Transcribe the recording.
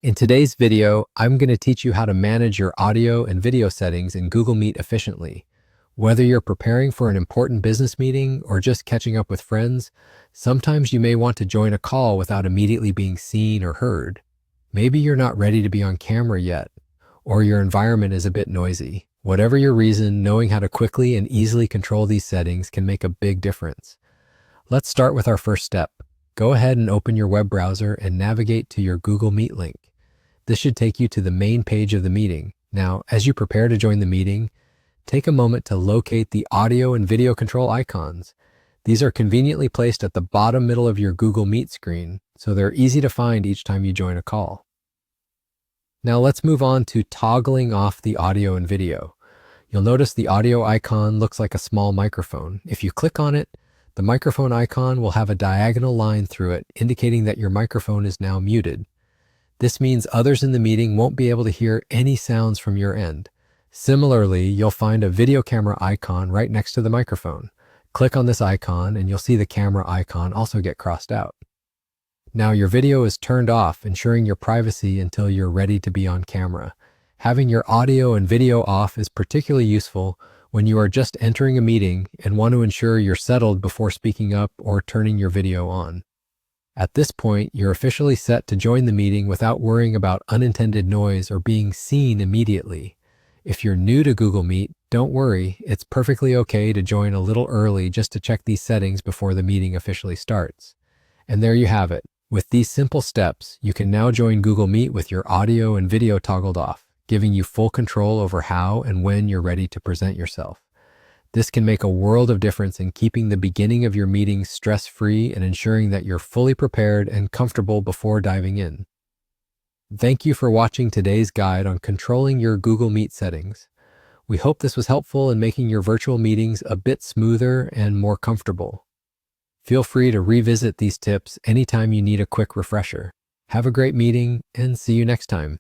In today's video, I'm going to teach you how to manage your audio and video settings in Google Meet efficiently. Whether you're preparing for an important business meeting or just catching up with friends, sometimes you may want to join a call without immediately being seen or heard. Maybe you're not ready to be on camera yet, or your environment is a bit noisy. Whatever your reason, knowing how to quickly and easily control these settings can make a big difference. Let's start with our first step. Go ahead and open your web browser and navigate to your Google Meet link. This should take you to the main page of the meeting. Now, as you prepare to join the meeting, take a moment to locate the audio and video control icons. These are conveniently placed at the bottom middle of your Google Meet screen, so they're easy to find each time you join a call. Now let's move on to toggling off the audio and video. You'll notice the audio icon looks like a small microphone. If you click on it, the microphone icon will have a diagonal line through it, indicating that your microphone is now muted. This means others in the meeting won't be able to hear any sounds from your end. Similarly, you'll find a video camera icon right next to the microphone. Click on this icon and you'll see the camera icon also get crossed out. Now your video is turned off, ensuring your privacy until you're ready to be on camera. Having your audio and video off is particularly useful when you are just entering a meeting and want to ensure you're settled before speaking up or turning your video on. At this point, you're officially set to join the meeting without worrying about unintended noise or being seen immediately. If you're new to Google Meet, don't worry, it's perfectly okay to join a little early just to check these settings before the meeting officially starts. And there you have it. With these simple steps, you can now join Google Meet with your audio and video toggled off, giving you full control over how and when you're ready to present yourself. This can make a world of difference in keeping the beginning of your meeting stress-free and ensuring that you're fully prepared and comfortable before diving in. Thank you for watching today's guide on controlling your Google Meet settings. We hope this was helpful in making your virtual meetings a bit smoother and more comfortable. Feel free to revisit these tips anytime you need a quick refresher. Have a great meeting and see you next time.